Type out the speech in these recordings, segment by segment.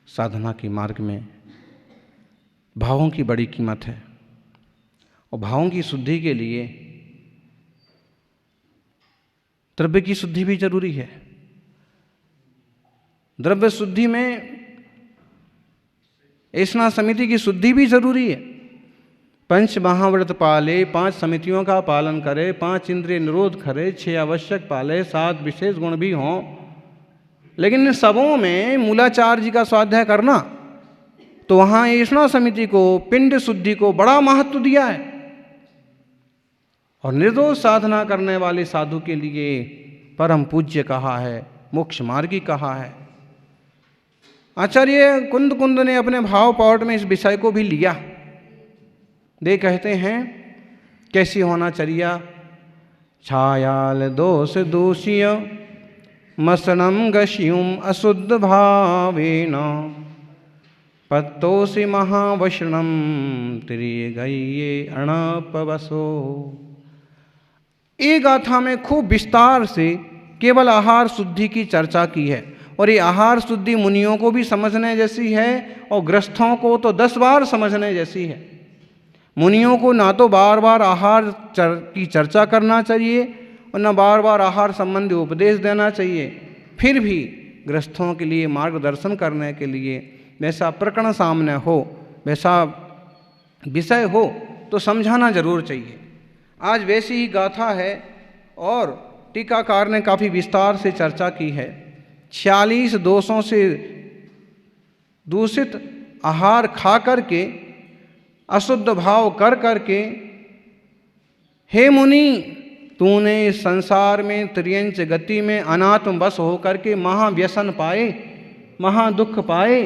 साधना के मार्ग में भावों की बड़ी कीमत है और भावों की शुद्धि के लिए द्रव्य की शुद्धि भी जरूरी है। द्रव्य शुद्धि में ऐसा समिति की शुद्धि भी जरूरी है। पंच महाव्रत पाले, 5 समितियों का पालन करे, 5 इंद्रिय निरोध करे, 6 आवश्यक पाले, 7 विशेष गुण भी हों, लेकिन इन सबों में मूलाचार्य जी का स्वाध्याय करना, तो वहां ऐसा समिति को, पिंड शुद्धि को बड़ा महत्व दिया है। और निर्दोष साधना करने वाले साधु के लिए परम पूज्य कहा है, मोक्ष मार्गी कहा है। आचार्य कुंद कुंद ने अपने भाव पाठ में इस विषय को भी लिया। दे कहते हैं कैसी होना चर्या, छायाल दोष दूषिय मसनम गश्युम अशुद्ध भावेन पत्तोषि महावशनम त्रिय गये अणपवसो। एक गाथा में खूब विस्तार से केवल आहार शुद्धि की चर्चा की है, और ये आहार शुद्धि मुनियों को भी समझने जैसी है और गृहस्थों को तो 10 बार समझने जैसी है। मुनियों को ना तो बार बार आहार की चर्चा करना चाहिए और न बार बार आहार संबंधी उपदेश देना चाहिए, फिर भी गृहस्थों के लिए मार्गदर्शन करने के लिए वैसा प्रकरण सामने हो, वैसा विषय हो तो समझाना जरूर चाहिए। आज वैसी ही गाथा है और टीकाकार ने काफ़ी विस्तार से चर्चा की है। 46 दोषों से दूषित आहार खा करके, अशुद्ध भाव कर करके, हे मुनि तूने इस संसार में त्रियंच गति में अनात्म बस होकर के महाव्यसन पाए, महादुख पाए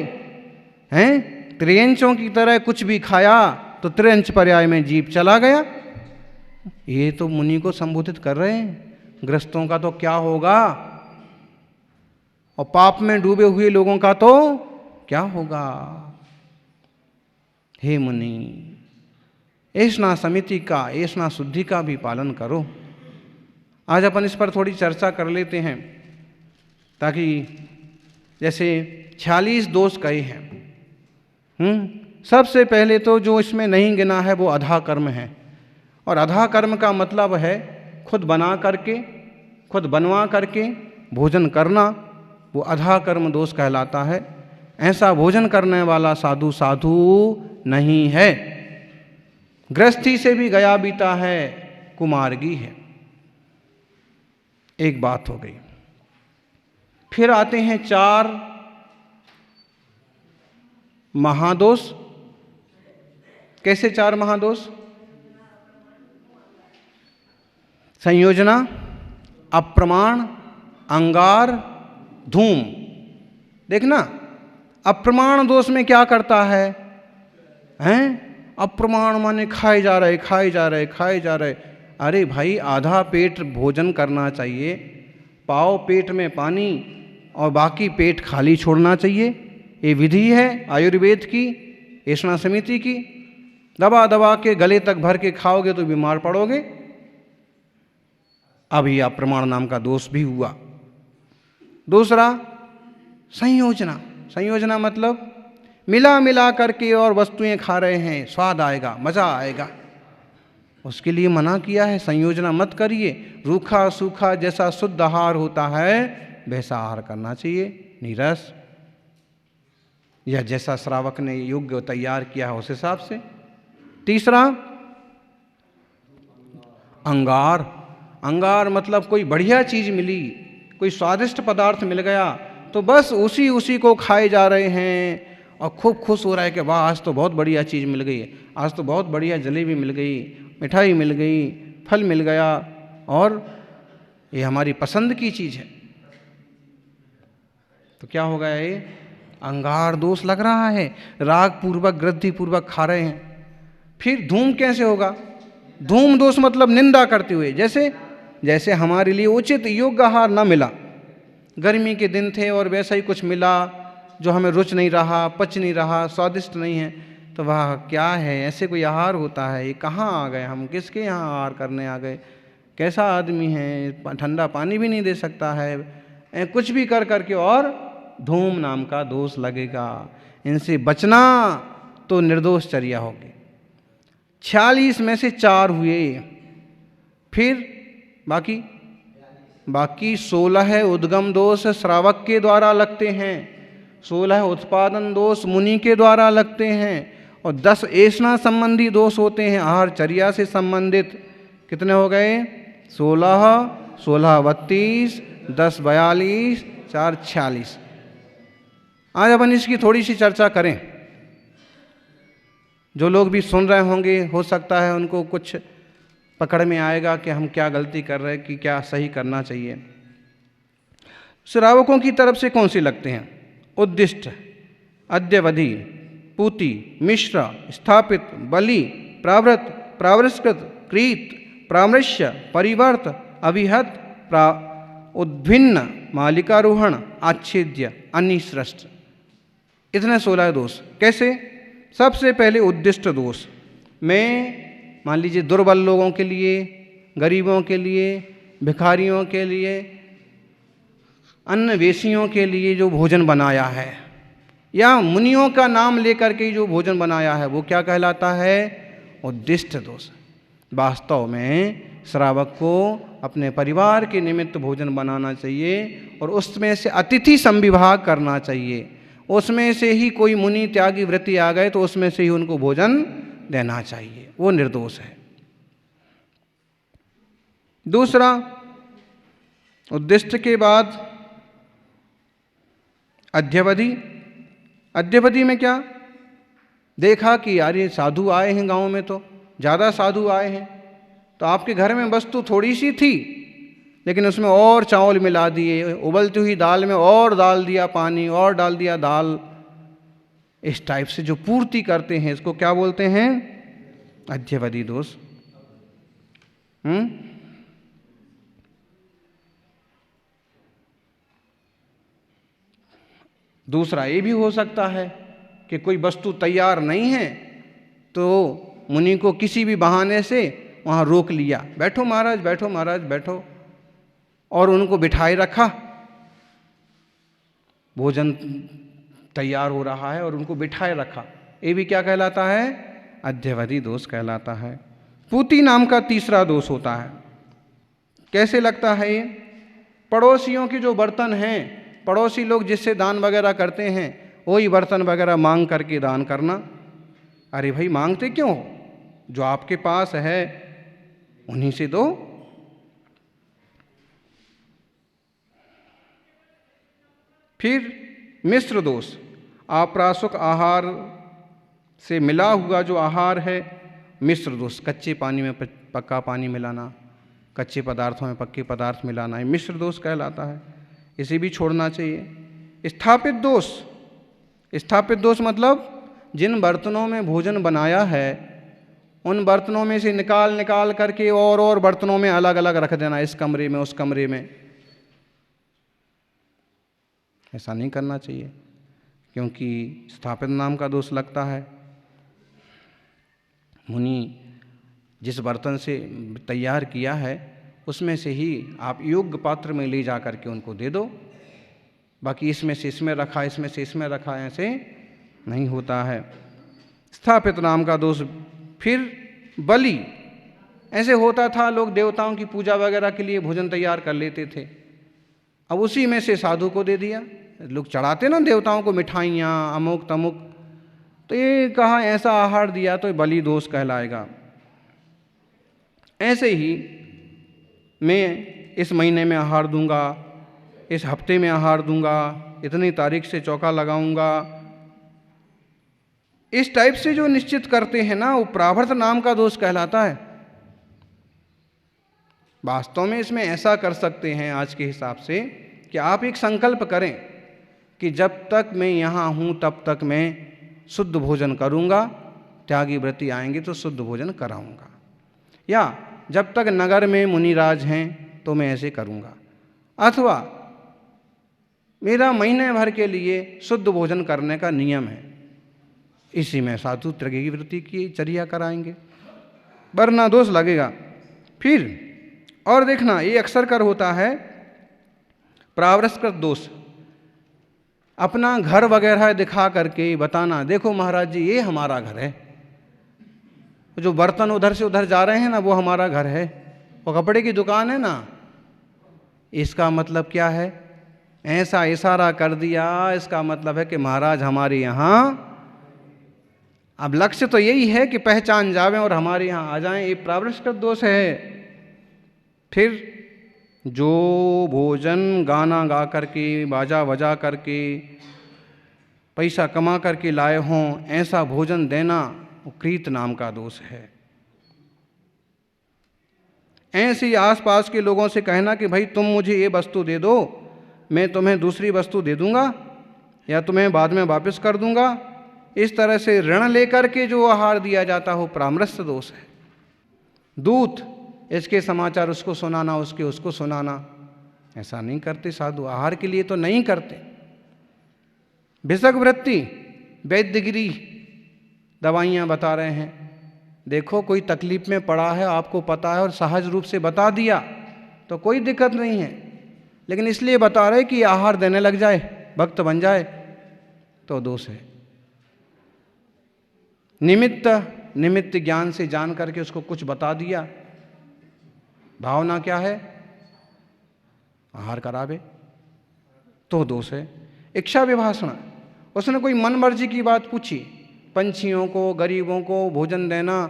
हैं। त्रियंचों की तरह कुछ भी खाया तो त्रियंच पर्याय में जीव चला गया। ये तो मुनि को संबोधित कर रहे हैं, गृहस्थों का तो क्या होगा, और पाप में डूबे हुए लोगों का तो क्या होगा। हे मुनि, ऐसा समिति का, ऐसा शुद्धि का भी पालन करो। आज अपन इस पर थोड़ी चर्चा कर लेते हैं, ताकि जैसे 46 दोष कहे हैं। सबसे पहले तो जो इसमें नहीं गिना है वो अधा कर्म है, और अधा कर्म का मतलब है खुद बना करके, खुद बनवा करके भोजन करना, वो अधा कर्म दोष कहलाता है। ऐसा भोजन करने वाला साधु साधु नहीं है, गृहस्थी से भी गया बीता है, कुमार्गी है। एक बात हो गई। फिर आते हैं 4 महादोष। कैसे 4 महादोष? संयोजना, अप्रमाण, अंगार, धूम। देखना, अप्रमाण दोष में क्या करता है? अप्रमाण माने खाए जा रहे, खाए जा रहे, खाए जा रहे। अरे भाई, आधा पेट भोजन करना चाहिए, पाव पेट में पानी और बाकी पेट खाली छोड़ना चाहिए। ये विधि है आयुर्वेद की, ऐसा समिति की। दबा दबा के गले तक भर के खाओगे तो बीमार पड़ोगे। अब यह अप्रमाण नाम का दोष भी हुआ। दूसरा, संयोजना। संयोजना मतलब मिला मिला करके और वस्तुएं खा रहे हैं, स्वाद आएगा, मजा आएगा, उसके लिए मना किया है। संयोजना मत करिए। रूखा सूखा जैसा शुद्ध आहार होता है वैसा आहार करना चाहिए, नीरस, या जैसा श्रावक ने योग्य तैयार किया है उस हिसाब से। तीसरा, अंगार। अंगार मतलब कोई बढ़िया चीज मिली, कोई स्वादिष्ट पदार्थ मिल गया तो बस उसी को खाए जा रहे हैं और खूब खुश हो रहा है कि वाह, आज तो बहुत बढ़िया चीज़ मिल गई, आज तो बहुत बढ़िया जलेबी मिल गई, मिठाई मिल गई, फल मिल गया और ये हमारी पसंद की चीज़ है। तो क्या हो गया? ये अंगार दोष लग रहा है, राग पूर्वक ग्रद्धि पूर्वक खा रहे हैं। फिर धूम कैसे होगा? धूम दोष मतलब निंदा करते हुए, जैसे हमारे लिए उचित योग्य आहार न मिला, गर्मी के दिन थे और वैसा ही कुछ मिला जो हमें रुच नहीं रहा, पच नहीं रहा, स्वादिष्ट नहीं है, तो वह क्या है, ऐसे कोई आहार होता है, ये कहाँ आ गए, हम किसके यहाँ आहार करने आ गए, कैसा आदमी है, ठंडा पानी भी नहीं दे सकता है, कुछ भी कर करके, और धूम नाम का दोष लगेगा। इनसे बचना तो निर्दोष चर्या होगी। 46 में से 4 हुए, फिर बाकी 16 उद्गम दोष श्रावक के द्वारा लगते हैं, 16 उत्पादन दोष मुनि के द्वारा लगते हैं, और 10 ऐसा संबंधी दोष होते हैं आहार चर्या से संबंधित। कितने हो गए? 16, 16 32, 10 42, 4 46। आज अपन इसकी थोड़ी सी चर्चा करें। जो लोग भी सुन रहे होंगे, हो सकता है उनको कुछ पकड़ में आएगा कि हम क्या गलती कर रहे हैं, कि क्या सही करना चाहिए। श्रावकों की तरफ से कौन से लगते हैं? उद्दिष्ट, अद्यवधि, पूति, मिश्र, स्थापित, बलि, प्रावृत, प्रावृष्कृत, क्रीत, प्रामृश्य, परिवर्त, अभिहत, उद्भिन्न, मालिकारोहण, आच्छेद्य, अनिसृष्ट। इतने 16 दोष। कैसे? सबसे पहले उद्दिष्ट दोष में, मान लीजिए दुर्बल लोगों के लिए, गरीबों के लिए, भिखारियों के लिए, अन्नवेशियों के लिए जो भोजन बनाया है, या मुनियों का नाम लेकर के जो भोजन बनाया है, वो क्या कहलाता है? उद्दिष्ट दोष। वास्तव में श्रावक को अपने परिवार के निमित्त भोजन बनाना चाहिए, और उसमें से अतिथि संविभाग करना चाहिए। उसमें से ही कोई मुनि त्यागी वृत्ति आ गए तो उसमें से ही उनको भोजन देना चाहिए, वो निर्दोष है। दूसरा, उद्दिष्ट के बाद अध्यवधि। अध्यवधि में क्या देखा कि यार ये साधु आए हैं गांव में, तो ज़्यादा साधु आए हैं, तो आपके घर में वस्तु थोड़ी सी थी, लेकिन उसमें और चावल मिला दिए, उबलती हुई दाल में और डाल दिया पानी, और डाल दिया दाल। इस टाइप से जो पूर्ति करते हैं, इसको क्या बोलते हैं? अध्यवधि दोष। दूसरा ये भी हो सकता है कि कोई वस्तु तैयार नहीं है, तो मुनि को किसी भी बहाने से वहाँ रोक लिया, बैठो महाराज, बैठो महाराज, बैठो, और उनको बिठाए रखा। भोजन तैयार हो रहा है और उनको बिठाए रखा, ये भी क्या कहलाता है? अध्यवधि दोष कहलाता है। पूति नाम का तीसरा दोष होता है। कैसे लगता है ये? पड़ोसियों के जो बर्तन हैं, पड़ोसी लोग जिससे दान वगैरह करते हैं, वही बर्तन वगैरह मांग करके दान करना। अरे भाई, मांगते क्यों हो? जो आपके पास है उन्हीं से दो। फिर मिश्र दोष, आप्रासुक आहार से मिला हुआ जो आहार है, मिश्र दोष। कच्चे पानी में पक्का पानी मिलाना, कच्चे पदार्थों में पक्के पदार्थ मिलाना, ये मिश्र दोष कहलाता है। इसे भी छोड़ना चाहिए। स्थापित दोष। स्थापित दोष मतलब जिन बर्तनों में भोजन बनाया है, उन बर्तनों में से निकाल निकाल करके और बर्तनों में अलग अलग रख देना, इस कमरे में उस कमरे में। ऐसा नहीं करना चाहिए, क्योंकि स्थापित नाम का दोष लगता है। मुनि जिस बर्तन से तैयार किया है, उसमें से ही आप योग्य पात्र में ले जा करके उनको दे दो। बाकी इसमें से इसमें रखा, इसमें से इसमें रखा, ऐसे नहीं होता है। स्थापित नाम का दोष। फिर बलि। ऐसे होता था, लोग देवताओं की पूजा वगैरह के लिए भोजन तैयार कर लेते थे, अब उसी में से साधु को दे दिया। लोग चढ़ाते ना देवताओं को मिठाइयाँ, अमुक तमुक, तो ये कहा ऐसा आहार दिया तो बलि दोष कहलाएगा। ऐसे ही मैं इस महीने में आहार दूंगा, इस हफ्ते में आहार दूंगा, इतनी तारीख से चौका लगाऊंगा, इस टाइप से जो निश्चित करते हैं ना, वो प्रावर्त नाम का दोष कहलाता है। वास्तव में इसमें ऐसा कर सकते हैं आज के हिसाब से कि आप एक संकल्प करें कि जब तक मैं यहाँ हूँ तब तक मैं शुद्ध भोजन करूँगा, त्यागी व्रती आएंगे तो शुद्ध भोजन कराऊँगा, या जब तक नगर में मुनिराज हैं तो मैं ऐसे करूँगा, अथवा मेरा महीने भर के लिए शुद्ध भोजन करने का नियम है। इसी में साधु त्यागी की वृत्ति की चर्या कराएंगे, वरना दोष लगेगा। फिर और देखना, ये अक्सर कर होता है प्रावरसकृत दोष। अपना घर वगैरह दिखा करके बताना, देखो महाराज जी ये हमारा घर है, जो बर्तन उधर से उधर जा रहे हैं ना वो हमारा घर है, वो कपड़े की दुकान है ना। इसका मतलब क्या है? ऐसा इशारा कर दिया, इसका मतलब है कि महाराज हमारे यहाँ, अब लक्ष्य तो यही है कि पहचान जावें और हमारे यहाँ आ जाएं। ये प्रावरसकृत दोष है। फिर जो भोजन गाना गा करके, बाजा बजा करके, पैसा कमा करके लाए हों, ऐसा भोजन देना वो क्रीत नाम का दोष है। ऐसे ही आसपास के लोगों से कहना कि भाई तुम मुझे ये वस्तु दे दो, मैं तुम्हें दूसरी वस्तु दे दूंगा या तुम्हें बाद में वापस कर दूंगा। इस तरह से ऋण लेकर के जो आहार दिया जाता हो प्रामरस्य दोष है। दूत, इसके समाचार उसको सुनाना, उसके उसको सुनाना, ऐसा नहीं करते साधु, आहार के लिए तो नहीं करते। भिषक वृत्ति, वैद्यगिरी, दवाइयाँ बता रहे हैं, देखो कोई तकलीफ में पड़ा है, आपको पता है और सहज रूप से बता दिया तो कोई दिक्कत नहीं है, लेकिन इसलिए बता रहे कि आहार देने लग जाए, भक्त बन जाए, तो दोष है। निमित्त ज्ञान से जान करके उसको कुछ बता दिया, भावना क्या है? आहार करावे, तो दोष है। इच्छा विभाषण, उसने कोई मन मर्जी की बात पूछी, पंछियों को, गरीबों को भोजन देना,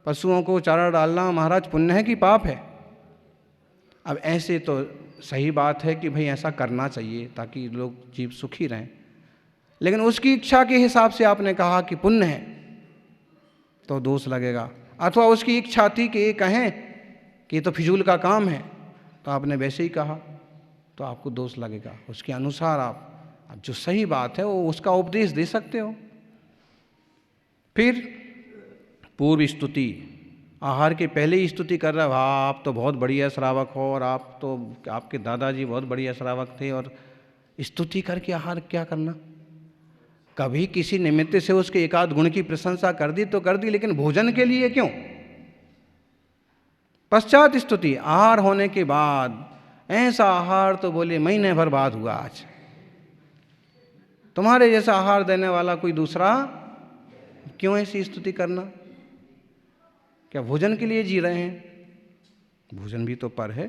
पशुओं को चारा डालना, महाराज पुण्य है कि पाप है? अब ऐसे तो सही बात है कि भाई ऐसा करना चाहिए ताकि लोग जीव सुखी रहें, लेकिन उसकी इच्छा के हिसाब से आपने कहा कि पुण्य है तो दोष लगेगा। अथवा उसकी इच्छा थी कि ये कहें कि ये तो फिजूल का काम है, तो आपने वैसे ही कहा तो आपको दोष लगेगा। उसके अनुसार आप जो सही बात है वो उसका उपदेश दे सकते हो। फिर पूर्व स्तुति, आहार के पहले ही स्तुति कर रहा है, वाह आप तो बहुत बढ़िया श्रावक हो, और आप तो, आपके दादाजी बहुत बढ़िया श्रावक थे, और स्तुति करके आहार क्या करना? कभी किसी निमित्त से उसके एकाध गुण की प्रशंसा कर दी तो कर दी, लेकिन भोजन के लिए क्यों? पश्चात स्तुति, आहार होने के बाद, ऐसा आहार तो बोले महीने भर बाद हुआ आज, तुम्हारे जैसा आहार देने वाला कोई दूसरा, क्यों ऐसी स्तुति करना? क्या भोजन के लिए जी रहे हैं? भोजन भी तो पर है।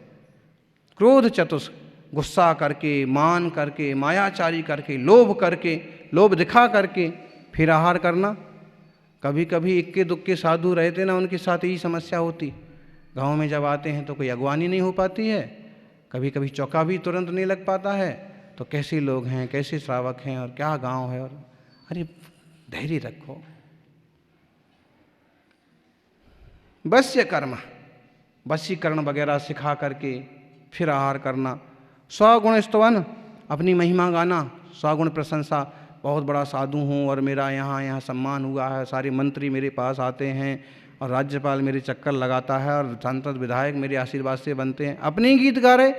क्रोध चतुष्क, गुस्सा करके, मान करके, मायाचारी करके, लोभ करके, लोभ दिखा करके फिर आहार करना। कभी कभी इक्के दुक्के साधु रहते ना, उनके साथ यही समस्या होती। गांव में जब आते हैं तो कोई अगवानी नहीं हो पाती है, कभी कभी चौका भी तुरंत नहीं लग पाता है, तो कैसे लोग हैं, कैसे श्रावक हैं और क्या गांव है, और अरे धैर्य रखो। वश्य कर्म, वशीकरण वगैरह सिखा करके फिर आहार करना। स्वगुण स्तवन, अपनी महिमा गाना, स्वगुण प्रशंसा, बहुत बड़ा साधु हूँ और मेरा यहाँ सम्मान हुआ है, सारे मंत्री मेरे पास आते हैं और राज्यपाल मेरे चक्कर लगाता है और सांसद विधायक मेरे आशीर्वाद से बनते हैं। अपने ही गीत गा रहे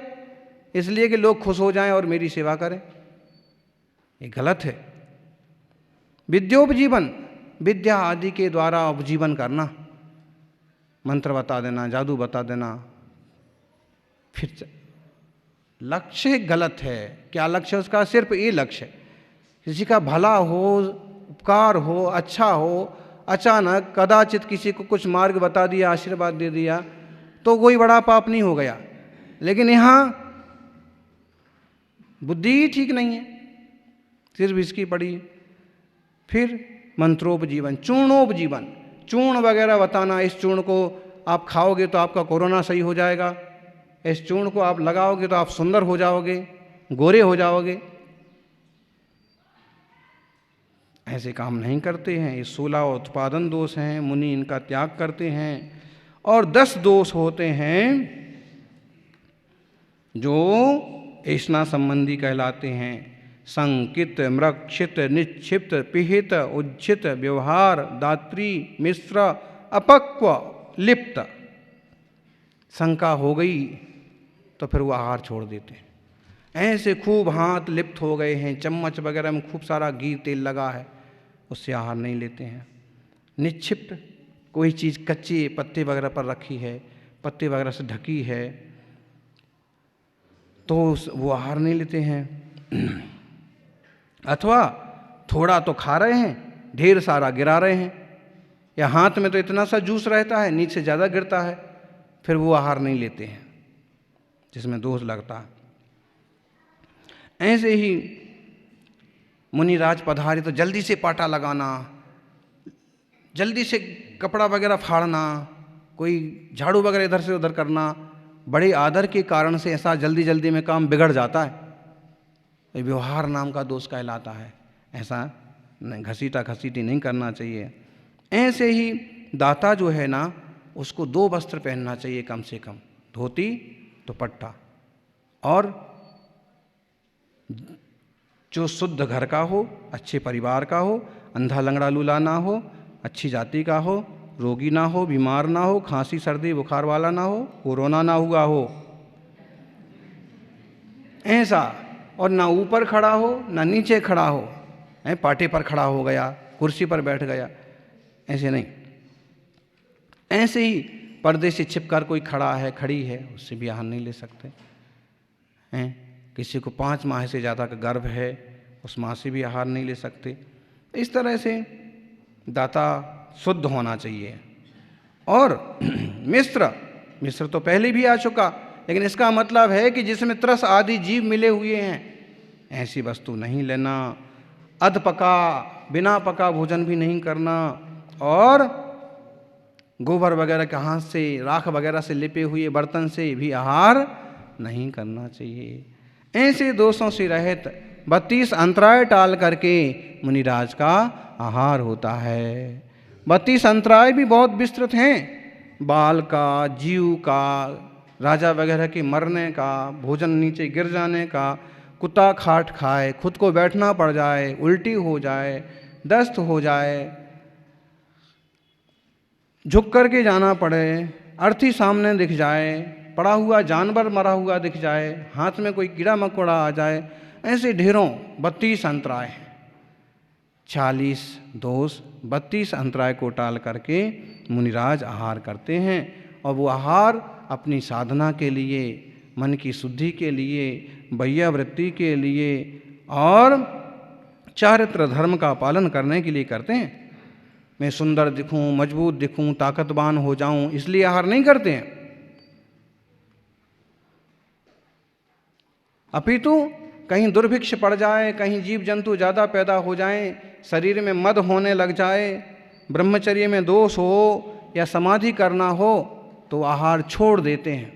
इसलिए कि लोग खुश हो जाएं और मेरी सेवा करें, ये गलत है। विद्योपजीवन, विद्या आदि के द्वारा उपजीवन करना, मंत्र बता देना, जादू बता देना, फिर लक्ष्य गलत है। क्या लक्ष्य उसका? सिर्फ ये लक्ष्य, किसी का भला हो, उपकार हो, अच्छा हो, अचानक कदाचित किसी को कुछ मार्ग बता दिया, आशीर्वाद दे दिया, तो कोई बड़ा पाप नहीं हो गया। लेकिन यहाँ बुद्धि ठीक नहीं है, सिर्फ इसकी पड़ी है। फिर मंत्रोपजीवन, चूर्णोपजीवन, चूर्ण वगैरह बताना, इस चूर्ण को आप खाओगे तो आपका कोरोना सही हो जाएगा, इस चूर्ण को आप लगाओगे तो आप सुंदर हो जाओगे, गोरे हो जाओगे। ऐसे काम नहीं करते हैं। ये 16 उत्पादन दोष हैं, मुनि इनका त्याग करते हैं। और 10 दोष होते हैं जो ऐष्णा संबंधी कहलाते हैं। संकित, मृक्षित, निक्षिप्त, पिहित, उज्झित, व्यवहार, दात्री, मिश्र, अपक्व, लिप्त। शंका हो गई तो फिर वो आहार छोड़ देते हैं। ऐसे खूब हाथ लिप्त हो गए हैं, चम्मच वगैरह में खूब सारा घी तेल लगा है, उससे आहार नहीं लेते हैं। निक्षिप्त कोई चीज़ कच्चे पत्ते वगैरह पर रखी है, पत्ते वगैरह से ढकी है, तो वो आहार नहीं लेते हैं। अथवा थोड़ा तो खा रहे हैं, ढेर सारा गिरा रहे हैं, या हाथ में तो इतना सा जूस रहता है, नीचे ज़्यादा गिरता है, फिर वो आहार नहीं लेते हैं, जिसमें दोष लगता है। ऐसे ही मुनिराज पधारे तो जल्दी से पाटा लगाना, जल्दी से कपड़ा वगैरह फाड़ना, कोई झाड़ू वगैरह इधर से उधर करना, बड़े आदर के कारण से ऐसा जल्दी जल्दी में काम बिगड़ जाता है, ये व्यवहार नाम का दोष कहलाता है। ऐसा घसीटा घसीटी नहीं करना चाहिए। ऐसे ही दाता जो है ना, उसको 2 वस्त्र पहनना चाहिए कम से कम, धोती दुपट्टा, और जो शुद्ध घर का हो, अच्छे परिवार का हो, अंधा लंगड़ा लूला ना हो, अच्छी जाति का हो, रोगी ना हो, बीमार ना हो, खांसी सर्दी बुखार वाला ना हो, कोरोना ना हुआ हो, ऐसा। और ना ऊपर खड़ा हो ना नीचे खड़ा हो, पाटे पर खड़ा हो गया, कुर्सी पर बैठ गया, ऐसे नहीं। ऐसे ही पर्दे से छिपकर कोई खड़ा है, खड़ी है, उससे भी आहार नहीं ले सकते हैं। किसी को 5 माह से ज़्यादा का गर्भ है, उस माह से भी आहार नहीं ले सकते। इस तरह से दाता शुद्ध होना चाहिए। और मिश्र तो पहले भी आ चुका, लेकिन इसका मतलब है कि जिसमें त्रस आदि जीव मिले हुए हैं, ऐसी वस्तु नहीं लेना। अध पका, बिना पका भोजन भी नहीं करना, और गोबर वगैरह के हाथ से, राख वगैरह से लिपे हुए बर्तन से भी आहार नहीं करना चाहिए। ऐसे दोषों से रहित 32 अंतराय टाल करके मुनिराज का आहार होता है। 32 अंतराय भी बहुत विस्तृत हैं, बाल का, जीव का, राजा वगैरह के मरने का, भोजन नीचे गिर जाने का, कुत्ता खाट खाए, खुद को बैठना पड़ जाए, उल्टी हो जाए, दस्त हो जाए, झुक करके जाना पड़े, अर्थी सामने दिख जाए, पड़ा हुआ जानवर मरा हुआ दिख जाए, हाथ में कोई कीड़ा मकोड़ा आ जाए, ऐसे ढेरों 32 अंतराय हैं। 40 दोष 32 अंतराय को टाल करके मुनिराज आहार करते हैं। और वो आहार अपनी साधना के लिए, मन की शुद्धि के लिए, वैयावृत्ति के लिए और चारित्र धर्म का पालन करने के लिए करते हैं। मैं सुंदर दिखूं, मजबूत दिखूं, ताकतवान हो जाऊं, इसलिए आहार नहीं करते हैं। अपितु कहीं दुर्भिक्ष पड़ जाए, कहीं जीव जंतु ज़्यादा पैदा हो जाएं, शरीर में मद होने लग जाए, ब्रह्मचर्य में दोष हो या समाधि करना हो, तो आहार छोड़ देते हैं।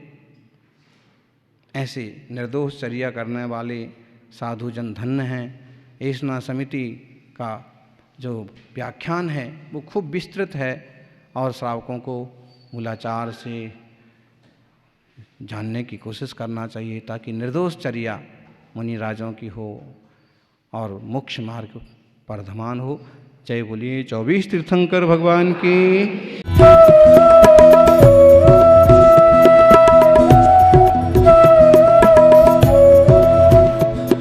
ऐसे निर्दोष चर्या करने वाले साधुजन धन्य हैं। ऐसना समिति का जो व्याख्यान है वो खूब विस्तृत है, और श्रावकों को मूलाचार से जानने की कोशिश करना चाहिए, ताकि निर्दोष चर्या मुनि राजों की हो और मोक्ष मार्ग पर धमान हो। जय बोलिए 24 तीर्थंकर भगवान की।